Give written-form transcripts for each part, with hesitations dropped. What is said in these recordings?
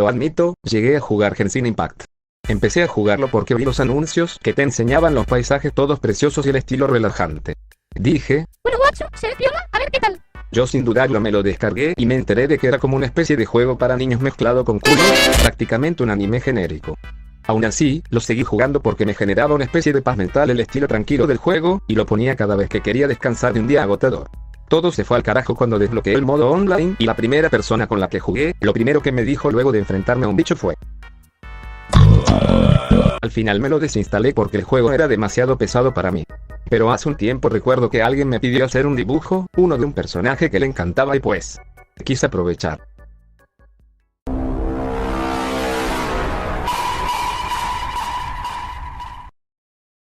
Lo admito, llegué a jugar Genshin Impact. Empecé a jugarlo porque vi los anuncios que te enseñaban los paisajes todos preciosos y el estilo relajante. Dije, bueno, guacho, se ve piola, a ver qué tal. Yo sin dudarlo me lo descargué y me enteré de que era como una especie de juego para niños mezclado con culo, prácticamente un anime genérico. Aún así, lo seguí jugando porque me generaba una especie de paz mental el estilo tranquilo del juego, y lo ponía cada vez que quería descansar de un día agotador. Todo se fue al carajo cuando desbloqueé el modo online, y la primera persona con la que jugué, lo primero que me dijo luego de enfrentarme a un bicho fue: al final me lo desinstalé porque el juego era demasiado pesado para mí. Pero hace un tiempo recuerdo que alguien me pidió hacer un dibujo, uno de un personaje que le encantaba y pues quise aprovechar.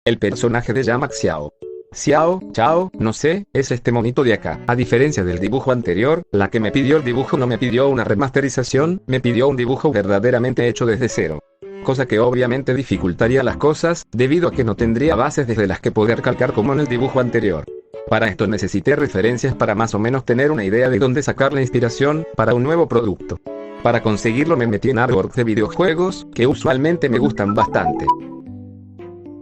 El personaje de llama Xiao. Xiao, Chao, no sé, es este monito de acá. A diferencia del dibujo anterior, la que me pidió el dibujo no me pidió una remasterización, me pidió un dibujo verdaderamente hecho desde cero. Cosa que obviamente dificultaría las cosas, debido a que no tendría bases desde las que poder calcar como en el dibujo anterior. Para esto necesité referencias para más o menos tener una idea de dónde sacar la inspiración para un nuevo producto. Para conseguirlo me metí en artwork de videojuegos, que usualmente me gustan bastante.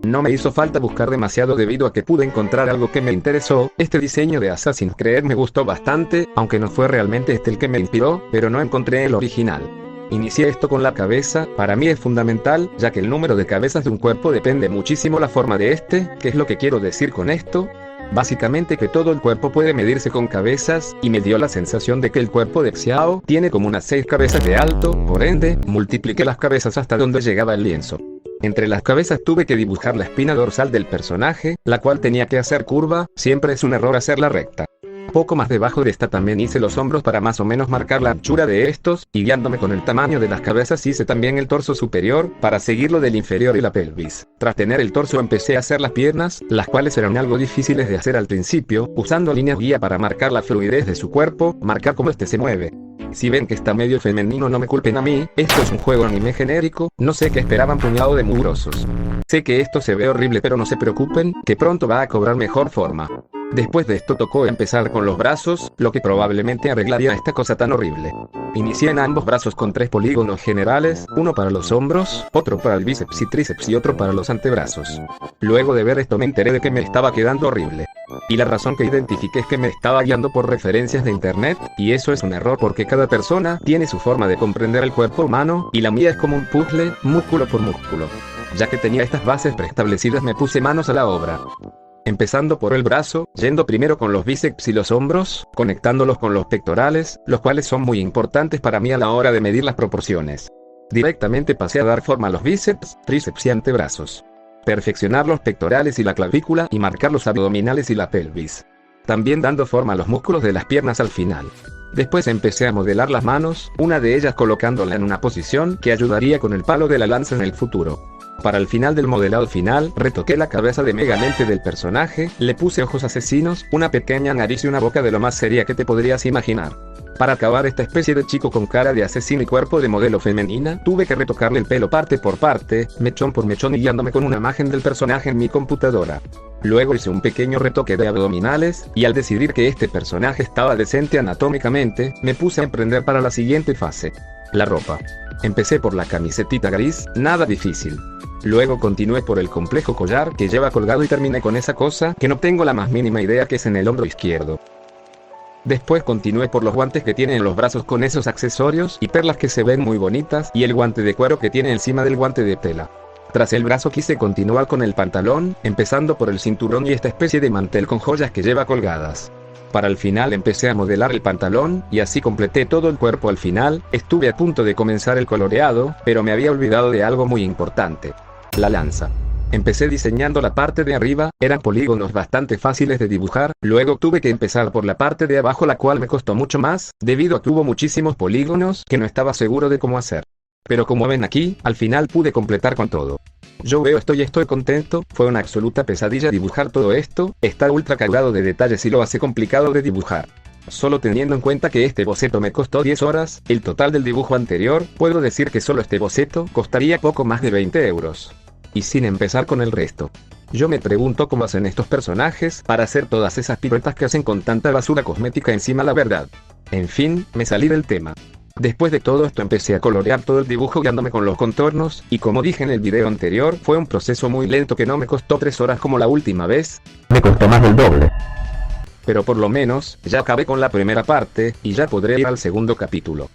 No me hizo falta buscar demasiado debido a que pude encontrar algo que me interesó. Este diseño de Assassin's Creed me gustó bastante, aunque no fue realmente este el que me inspiró, pero no encontré el original. Inicié esto con la cabeza, para mí es fundamental, ya que el número de cabezas de un cuerpo depende muchísimo la forma de este. ¿Qué es lo que quiero decir con esto? Básicamente que todo el cuerpo puede medirse con cabezas, y me dio la sensación de que el cuerpo de Xiao tiene como unas 6 cabezas de alto, por ende, multipliqué las cabezas hasta donde llegaba el lienzo. Entre las cabezas tuve que dibujar la espina dorsal del personaje, la cual tenía que hacer curva, siempre es un error hacerla recta. Poco más debajo de esta también hice los hombros para más o menos marcar la anchura de estos, y guiándome con el tamaño de las cabezas hice también el torso superior, para seguirlo del inferior y la pelvis. Tras tener el torso empecé a hacer las piernas, las cuales eran algo difíciles de hacer al principio, usando líneas guía para marcar la fluidez de su cuerpo, marcar cómo este se mueve. Si ven que está medio femenino no me culpen a mí, esto es un juego anime genérico, no sé qué esperaban puñado de mugrosos. Sé que esto se ve horrible pero no se preocupen, que pronto va a cobrar mejor forma. Después de esto tocó empezar con los brazos, lo que probablemente arreglaría esta cosa tan horrible. Inicié en ambos brazos con 3 polígonos generales, uno para los hombros, otro para el bíceps y tríceps y otro para los antebrazos. Luego de ver esto me enteré de que me estaba quedando horrible. Y la razón que identifiqué es que me estaba guiando por referencias de internet, y eso es un error porque cada persona tiene su forma de comprender el cuerpo humano, y la mía es como un puzzle, músculo por músculo. Ya que tenía estas bases preestablecidas me puse manos a la obra. Empezando por el brazo, yendo primero con los bíceps y los hombros, conectándolos con los pectorales, los cuales son muy importantes para mí a la hora de medir las proporciones. Directamente pasé a dar forma a los bíceps, tríceps y antebrazos. Perfeccionar los pectorales y la clavícula y marcar los abdominales y la pelvis. También dando forma a los músculos de las piernas al final. Después empecé a modelar las manos, una de ellas colocándola en una posición que ayudaría con el palo de la lanza en el futuro. Para el final del modelado final, retoqué la cabeza de Megamente del personaje, le puse ojos asesinos, una pequeña nariz y una boca de lo más seria que te podrías imaginar. Para acabar esta especie de chico con cara de asesino y cuerpo de modelo femenina, tuve que retocarle el pelo parte por parte, mechón por mechón y guiándome con una imagen del personaje en mi computadora. Luego hice un pequeño retoque de abdominales, y al decidir que este personaje estaba decente anatómicamente, me puse a emprender para la siguiente fase. La ropa. Empecé por la camisetita gris, nada difícil. Luego continué por el complejo collar que lleva colgado y terminé con esa cosa que no tengo la más mínima idea que es en el hombro izquierdo. Después continué por los guantes que tiene en los brazos con esos accesorios y perlas que se ven muy bonitas y el guante de cuero que tiene encima del guante de tela. Tras el brazo quise continuar con el pantalón, empezando por el cinturón y esta especie de mantel con joyas que lleva colgadas. Para el final empecé a modelar el pantalón, y así completé todo el cuerpo al final. Estuve a punto de comenzar el coloreado, pero me había olvidado de algo muy importante. La lanza. Empecé diseñando la parte de arriba, eran polígonos bastante fáciles de dibujar, luego tuve que empezar por la parte de abajo la cual me costó mucho más, debido a que hubo muchísimos polígonos que no estaba seguro de cómo hacer. Pero como ven aquí, al final pude completar con todo. Yo veo esto y estoy contento, fue una absoluta pesadilla dibujar todo esto, está ultra cargado de detalles y lo hace complicado de dibujar. Solo teniendo en cuenta que este boceto me costó 10 horas, el total del dibujo anterior, puedo decir que solo este boceto costaría poco más de 20 euros. Y sin empezar con el resto. Yo me pregunto cómo hacen estos personajes para hacer todas esas piruetas que hacen con tanta basura cosmética encima, la verdad. En fin, me salí del tema. Después de todo esto empecé a colorear todo el dibujo guiándome con los contornos, y como dije en el video anterior, fue un proceso muy lento que no me costó 3 horas como la última vez. Me costó más del doble. Pero por lo menos, ya acabé con la primera parte, y ya podré ir al segundo capítulo.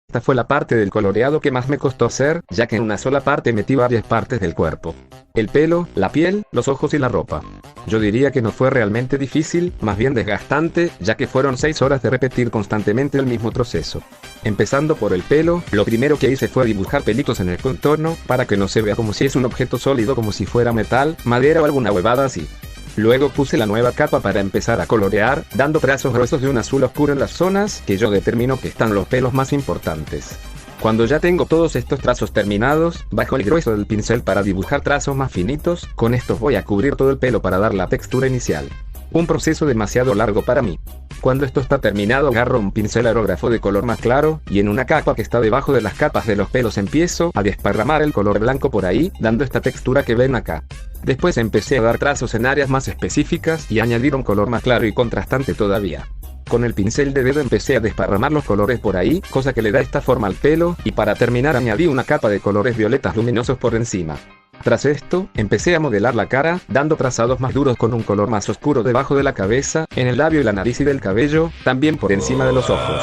Esta fue la parte del coloreado que más me costó hacer, ya que en una sola parte metí varias partes del cuerpo. El pelo, la piel, los ojos y la ropa. Yo diría que no fue realmente difícil, más bien desgastante, ya que fueron 6 horas de repetir constantemente el mismo proceso. Empezando por el pelo, lo primero que hice fue dibujar pelitos en el contorno, para que no se vea como si es un objeto sólido como si fuera metal, madera o alguna huevada así. Luego puse la nueva capa para empezar a colorear, dando trazos gruesos de un azul oscuro en las zonas que yo determino que están los pelos más importantes. Cuando ya tengo todos estos trazos terminados, bajo el grueso del pincel para dibujar trazos más finitos, con estos voy a cubrir todo el pelo para dar la textura inicial. Un proceso demasiado largo para mí. Cuando esto está terminado agarro un pincel aerógrafo de color más claro, y en una capa que está debajo de las capas de los pelos empiezo a desparramar el color blanco por ahí, dando esta textura que ven acá. Después empecé a dar trazos en áreas más específicas y añadir un color más claro y contrastante todavía. Con el pincel de dedo empecé a desparramar los colores por ahí, cosa que le da esta forma al pelo, y para terminar añadí una capa de colores violetas luminosos por encima. Tras esto, empecé a modelar la cara, dando trazados más duros con un color más oscuro debajo de la cabeza, en el labio y la nariz y del cabello, también por encima de los ojos.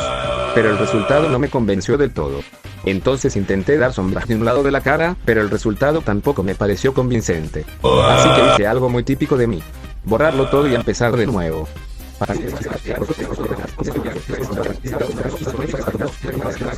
Pero el resultado no me convenció del todo. Entonces intenté dar sombras de un lado de la cara, pero el resultado tampoco me pareció convincente. Así que hice algo muy típico de mí. Borrarlo todo y empezar de nuevo.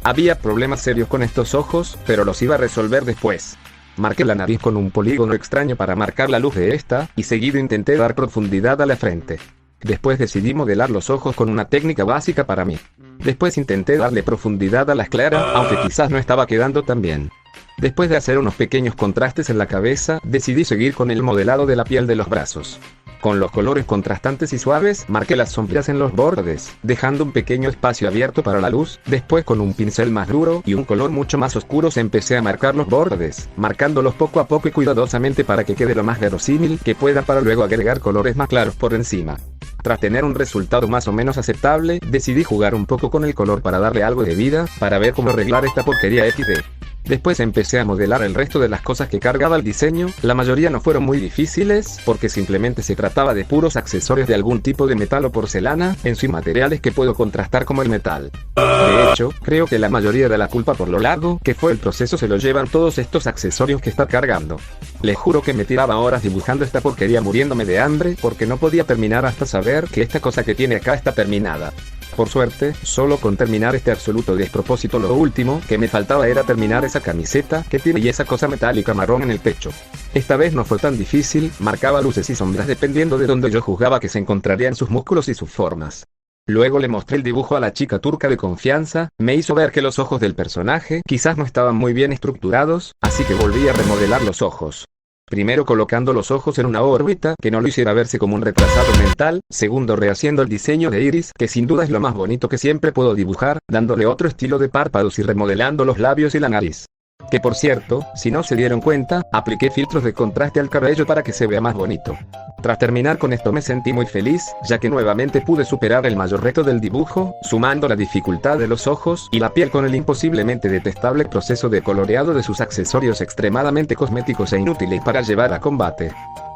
Había problemas serios con estos ojos, pero los iba a resolver después. Marqué la nariz con un polígono extraño para marcar la luz de esta, y seguido intenté dar profundidad a la frente. Después decidí modelar los ojos con una técnica básica para mí. Después intenté darle profundidad a la esclera, aunque quizás no estaba quedando tan bien. Después de hacer unos pequeños contrastes en la cabeza, decidí seguir con el modelado de la piel de los brazos. Con los colores contrastantes y suaves, marqué las sombras en los bordes, dejando un pequeño espacio abierto para la luz. Después con un pincel más duro y un color mucho más oscuro empecé a marcar los bordes, marcándolos poco a poco y cuidadosamente para que quede lo más verosímil que pueda para luego agregar colores más claros por encima. Tras tener un resultado más o menos aceptable, decidí jugar un poco con el color para darle algo de vida, para ver cómo arreglar esta porquería XD. Después empecé a modelar el resto de las cosas que cargaba el diseño. La mayoría no fueron muy difíciles, porque simplemente se trataba de puros accesorios de algún tipo de metal o porcelana, en sí materiales que puedo contrastar como el metal. De hecho, creo que la mayoría de la culpa por lo largo que fue el proceso se lo llevan todos estos accesorios que está cargando. Les juro que me tiraba horas dibujando esta porquería muriéndome de hambre, porque no podía terminar hasta saber que esta cosa que tiene acá está terminada. Por suerte, solo con terminar este absoluto despropósito lo último que me faltaba era terminar esa camiseta que tiene y esa cosa metálica marrón en el pecho. Esta vez no fue tan difícil, marcaba luces y sombras dependiendo de donde yo juzgaba que se encontrarían sus músculos y sus formas. Luego le mostré el dibujo a la chica turca de confianza, me hizo ver que los ojos del personaje quizás no estaban muy bien estructurados, así que volví a remodelar los ojos. Primero colocando los ojos en una órbita que no lo hiciera verse como un retrasado mental, segundo rehaciendo el diseño de iris, que sin duda es lo más bonito que siempre puedo dibujar, dándole otro estilo de párpados y remodelando los labios y la nariz. Que por cierto, si no se dieron cuenta, apliqué filtros de contraste al cabello para que se vea más bonito. Tras terminar con esto me sentí muy feliz, ya que nuevamente pude superar el mayor reto del dibujo, sumando la dificultad de los ojos y la piel con el imposiblemente detestable proceso de coloreado de sus accesorios extremadamente cosméticos e inútiles para llevar a combate.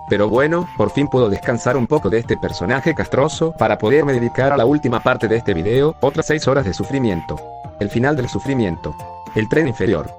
Pero bueno, por fin puedo descansar un poco de este personaje castroso para poderme dedicar a la última parte de este video, otras 6 horas de sufrimiento. El final del sufrimiento. El tren inferior.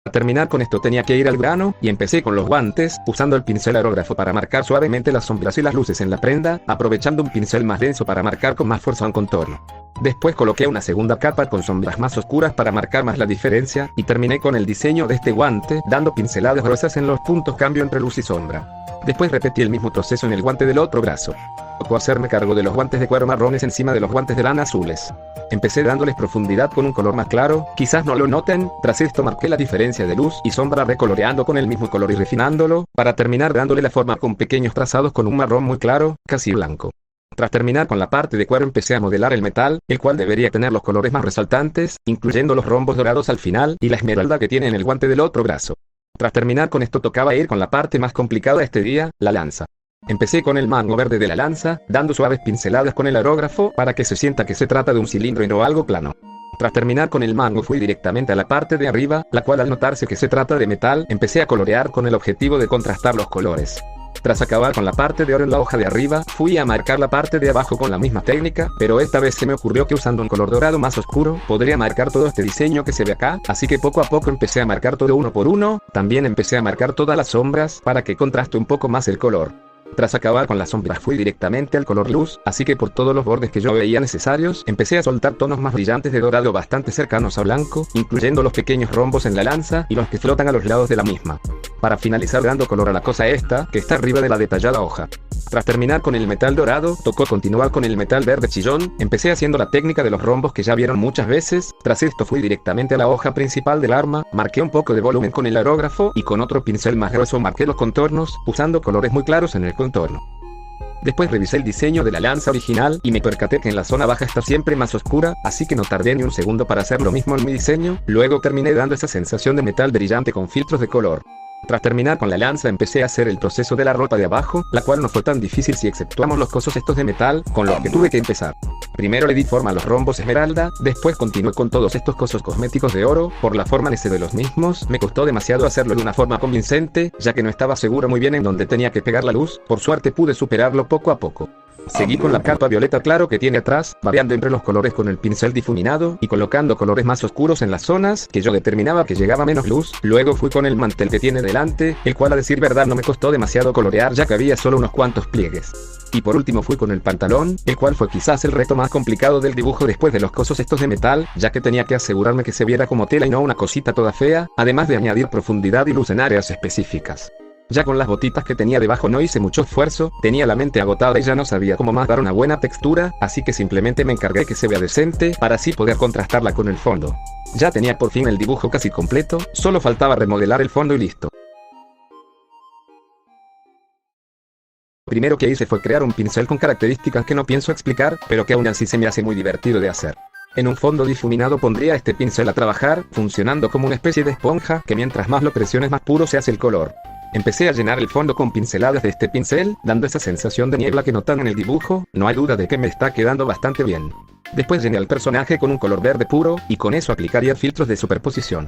Para terminar con esto tenía que ir al grano, y empecé con los guantes, usando el pincel aerógrafo para marcar suavemente las sombras y las luces en la prenda, aprovechando un pincel más denso para marcar con más fuerza un contorno. Después coloqué una segunda capa con sombras más oscuras para marcar más la diferencia, y terminé con el diseño de este guante, dando pinceladas gruesas en los puntos cambio entre luz y sombra. Después repetí el mismo proceso en el guante del otro brazo. Tocó hacerme cargo de los guantes de cuero marrones encima de los guantes de lana azules. Empecé dándoles profundidad con un color más claro, quizás no lo noten, tras esto marqué la diferencia de luz y sombra recoloreando con el mismo color y refinándolo, para terminar dándole la forma con pequeños trazados con un marrón muy claro, casi blanco. Tras terminar con la parte de cuero empecé a modelar el metal, el cual debería tener los colores más resaltantes, incluyendo los rombos dorados al final y la esmeralda que tiene en el guante del otro brazo. Tras terminar con esto tocaba ir con la parte más complicada este día, la lanza. Empecé con el mango verde de la lanza, dando suaves pinceladas con el aerógrafo para que se sienta que se trata de un cilindro y no algo plano. Tras terminar con el mango fui directamente a la parte de arriba, la cual al notarse que se trata de metal, empecé a colorear con el objetivo de contrastar los colores. Tras acabar con la parte de oro en la hoja de arriba, fui a marcar la parte de abajo con la misma técnica, pero esta vez se me ocurrió que usando un color dorado más oscuro, podría marcar todo este diseño que se ve acá, así que poco a poco empecé a marcar todo uno por uno, también empecé a marcar todas las sombras, para que contraste un poco más el color. Tras acabar con las sombras fui directamente al color luz, así que por todos los bordes que yo veía necesarios, empecé a soltar tonos más brillantes de dorado bastante cercanos a blanco, incluyendo los pequeños rombos en la lanza y los que flotan a los lados de la misma. Para finalizar dando color a la cosa esta, que está arriba de la detallada hoja. Tras terminar con el metal dorado, tocó continuar con el metal verde chillón, empecé haciendo la técnica de los rombos que ya vieron muchas veces, tras esto fui directamente a la hoja principal del arma, marqué un poco de volumen con el aerógrafo y con otro pincel más grueso marqué los contornos, usando colores muy claros en el contorno. Después revisé el diseño de la lanza original y me percaté que en la zona baja está siempre más oscura, así que no tardé ni un segundo para hacer lo mismo en mi diseño, luego terminé dando esa sensación de metal brillante con filtros de color. Tras terminar con la lanza empecé a hacer el proceso de la ropa de abajo, la cual no fue tan difícil si exceptuamos los cosos estos de metal, con los que tuve que empezar. Primero le di forma a los rombos esmeralda, después continué con todos estos cosos cosméticos de oro, por la forma de los mismos, me costó demasiado hacerlo de una forma convincente, ya que no estaba seguro muy bien en dónde tenía que pegar la luz, por suerte pude superarlo poco a poco. Seguí con la capa violeta claro que tiene atrás, variando entre los colores con el pincel difuminado y colocando colores más oscuros en las zonas que yo determinaba que llegaba menos luz. Luego fui con el mantel que tiene delante, el cual a decir verdad no me costó demasiado colorear ya que había solo unos cuantos pliegues. Y por último fui con el pantalón, el cual fue quizás el reto más complicado del dibujo después de los cosos estos de metal, ya que tenía que asegurarme que se viera como tela y no una cosita toda fea, además de añadir profundidad y luz en áreas específicas. Ya con las botitas que tenía debajo no hice mucho esfuerzo, tenía la mente agotada y ya no sabía cómo más dar una buena textura, así que simplemente me encargué que se vea decente, para así poder contrastarla con el fondo. Ya tenía por fin el dibujo casi completo, solo faltaba remodelar el fondo y listo. Lo primero que hice fue crear un pincel con características que no pienso explicar, pero que aún así se me hace muy divertido de hacer. En un fondo difuminado pondría este pincel a trabajar, funcionando como una especie de esponja, que mientras más lo presiones más puro se hace el color. Empecé a llenar el fondo con pinceladas de este pincel, dando esa sensación de niebla que notan en el dibujo, no hay duda de que me está quedando bastante bien. Después llené al personaje con un color verde puro, y con eso aplicaría filtros de superposición.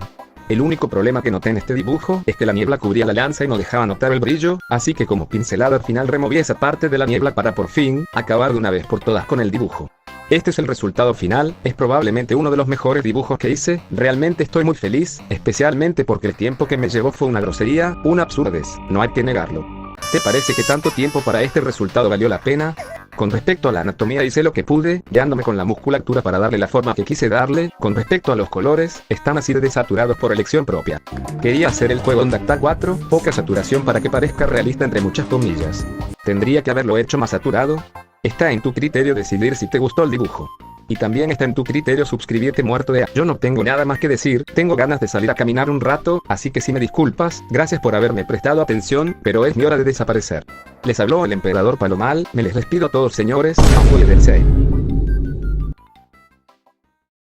El único problema que noté en este dibujo es que la niebla cubría la lanza y no dejaba notar el brillo, así que como pincelada al final removí esa parte de la niebla para por fin, acabar de una vez por todas con el dibujo. Este es el resultado final, es probablemente uno de los mejores dibujos que hice, realmente estoy muy feliz, especialmente porque el tiempo que me llevó fue una grosería, una absurdez, no hay que negarlo. ¿Te parece que tanto tiempo para este resultado valió la pena? Con respecto a la anatomía hice lo que pude, guiándome con la musculatura para darle la forma que quise darle. Con respecto a los colores, están así de desaturados por elección propia. Quería hacer el juego en Dacta 4, poca saturación para que parezca realista entre muchas comillas. ¿Tendría que haberlo hecho más saturado? Está en tu criterio decidir si te gustó el dibujo. Y también está en tu criterio suscribirte muerto de Yo no tengo nada más que decir, tengo ganas de salir a caminar un rato, así que si me disculpas, gracias por haberme prestado atención, pero es mi hora de desaparecer. Les habló el emperador Palomal, me les despido a todos señores, Afuera del 6.